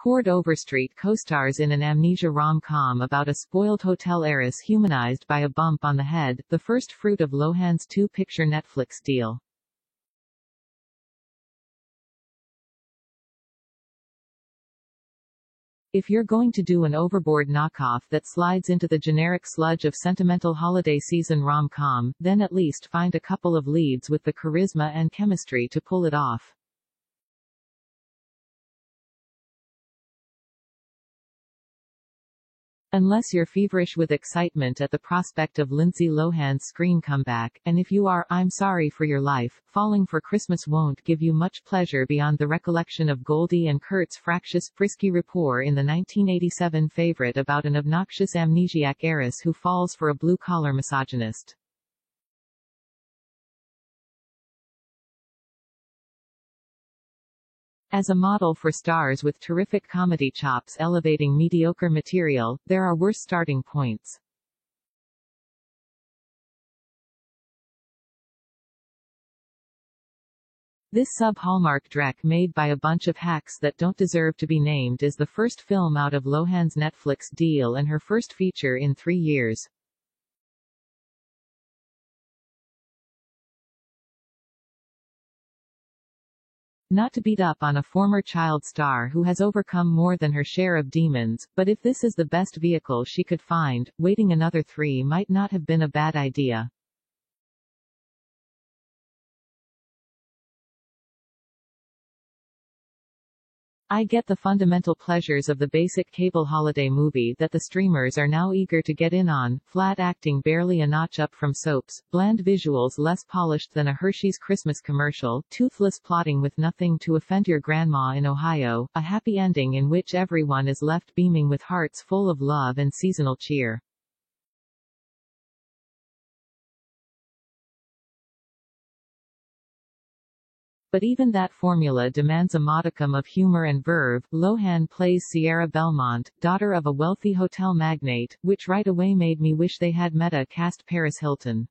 Cord Overstreet co-stars in an amnesia rom-com about a spoiled hotel heiress humanized by a bump on the head, the first fruit of Lohan's two-picture Netflix deal. If you're going to do an overboard knockoff that slides into the generic sludge of sentimental holiday season rom-com, then at least find a couple of leads with the charisma and chemistry to pull it off. Unless you're feverish with excitement at the prospect of Lindsay Lohan's screen comeback, and if you are, I'm sorry for your life, Falling for Christmas won't give you much pleasure beyond the recollection of Goldie and Kurt's fractious, frisky rapport in the 1987 favorite about an obnoxious amnesiac heiress who falls for a blue-collar misogynist. As a model for stars with terrific comedy chops elevating mediocre material, there are worse starting points. This sub-Hallmark dreck made by a bunch of hacks that don't deserve to be named is the first film out of Lohan's Netflix deal and her first feature in 3 years. Not to beat up on a former child star who has overcome more than her share of demons, but if this is the best vehicle she could find, waiting another 3 might not have been a bad idea. I get the fundamental pleasures of the basic cable holiday movie that the streamers are now eager to get in on, flat acting barely a notch up from soaps, bland visuals less polished than a Hershey's Christmas commercial, toothless plotting with nothing to offend your grandma in Ohio, a happy ending in which everyone is left beaming with hearts full of love and seasonal cheer. But even that formula demands a modicum of humor and verve. Lohan plays Sierra Belmont, daughter of a wealthy hotel magnate, which right away made me wish they had meta-cast Paris Hilton.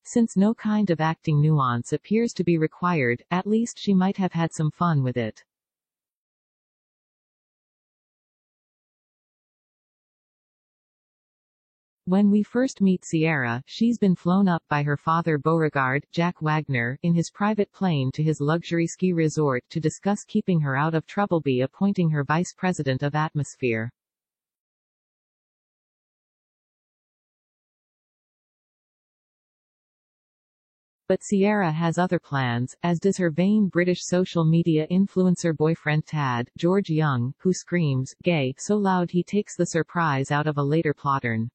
Since no kind of acting nuance appears to be required, at least she might have had some fun with it. When we first meet Sierra, she's been flown up by her father Beauregard, Jack Wagner, in his private plane to his luxury ski resort to discuss keeping her out of trouble by appointing her vice president of atmosphere. But Sierra has other plans, as does her vain British social media influencer boyfriend Tad, George Young, who screams, gay, so loud he takes the surprise out of a later plottern.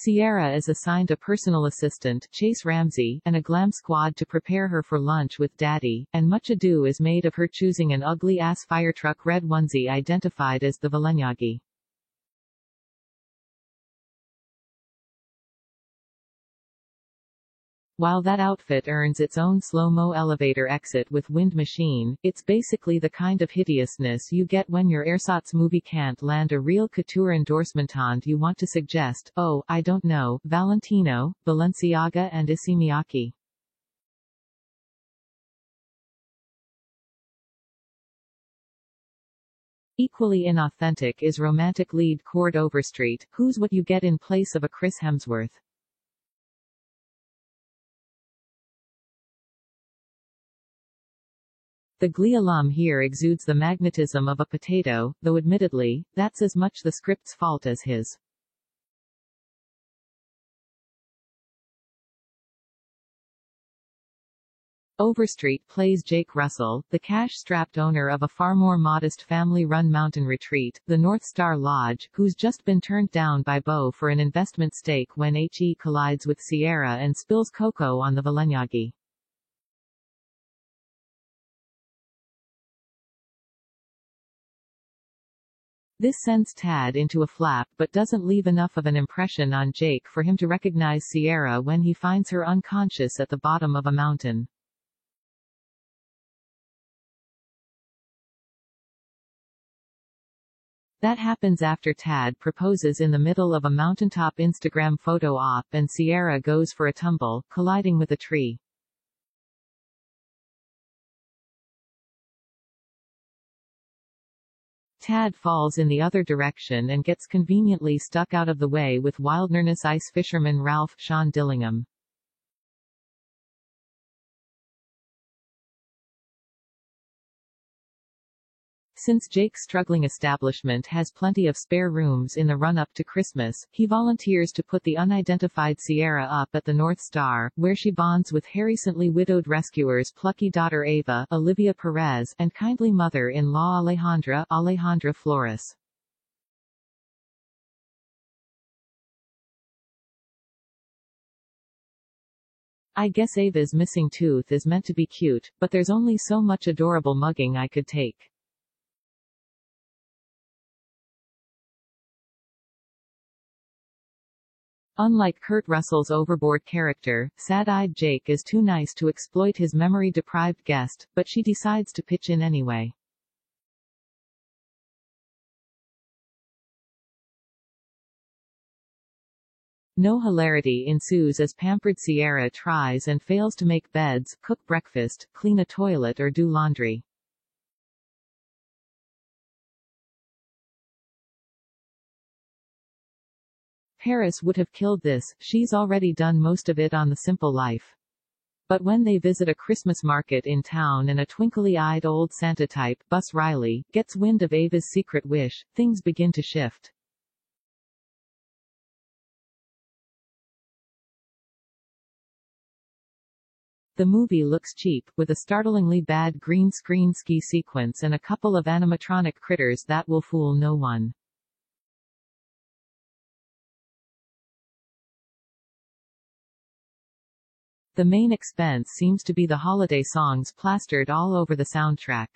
Sierra is assigned a personal assistant, Chase Ramsey, and a glam squad to prepare her for lunch with Daddy, and much ado is made of her choosing an ugly-ass firetruck red onesie identified as the Valenyagi. While that outfit earns its own slow-mo elevator exit with wind machine, it's basically the kind of hideousness you get when your ersatz movie can't land a real couture endorsement and you want to suggest, oh, I don't know, Valentino, Balenciaga and Issey Miyake. Equally inauthentic is romantic lead Cord Overstreet, who's what you get in place of a Chris Hemsworth. The Glee alum here exudes the magnetism of a potato, though admittedly, that's as much the script's fault as his. Overstreet plays Jake Russell, the cash-strapped owner of a far more modest family-run mountain retreat, the North Star Lodge, who's just been turned down by Beau for an investment stake when he collides with Sierra and spills cocoa on the Valenyagi. This sends Tad into a flap but doesn't leave enough of an impression on Jake for him to recognize Sierra when he finds her unconscious at the bottom of a mountain. That happens after Tad proposes in the middle of a mountaintop Instagram photo op and Sierra goes for a tumble, colliding with a tree. Tad falls in the other direction and gets conveniently stuck out of the way with wilderness ice fisherman Ralph Sean Dillingham. Since Jake's struggling establishment has plenty of spare rooms in the run-up to Christmas, he volunteers to put the unidentified Sierra up at the North Star, where she bonds with her recently widowed rescuers' plucky daughter Ava, Olivia Perez, and kindly mother-in-law Alejandra Flores. I guess Ava's missing tooth is meant to be cute, but there's only so much adorable mugging I could take. Unlike Kurt Russell's overboard character, sad-eyed Jake is too nice to exploit his memory-deprived guest, but she decides to pitch in anyway. No hilarity ensues as pampered Sierra tries and fails to make beds, cook breakfast, clean a toilet or do laundry. Paris would have killed this, she's already done most of it on The Simple Life. But when they visit a Christmas market in town and a twinkly-eyed old Santa type, Bus Riley, gets wind of Ava's secret wish, things begin to shift. The movie looks cheap, with a startlingly bad green screen ski sequence and a couple of animatronic critters that will fool no one. The main expense seems to be the holiday songs plastered all over the soundtrack.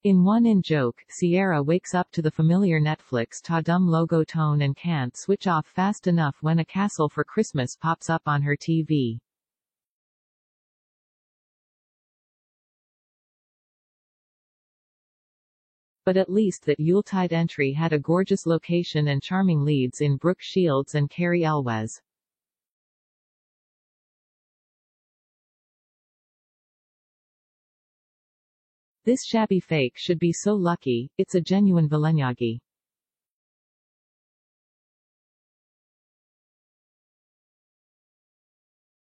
In one in-joke, Sierra wakes up to the familiar Netflix ta-dum logo tone and can't switch off fast enough when A Castle for Christmas pops up on her TV. But at least that Yuletide entry had a gorgeous location and charming leads in Brooke Shields and Cary Elwes. This shabby fake should be so lucky, it's a genuine Villanyagi.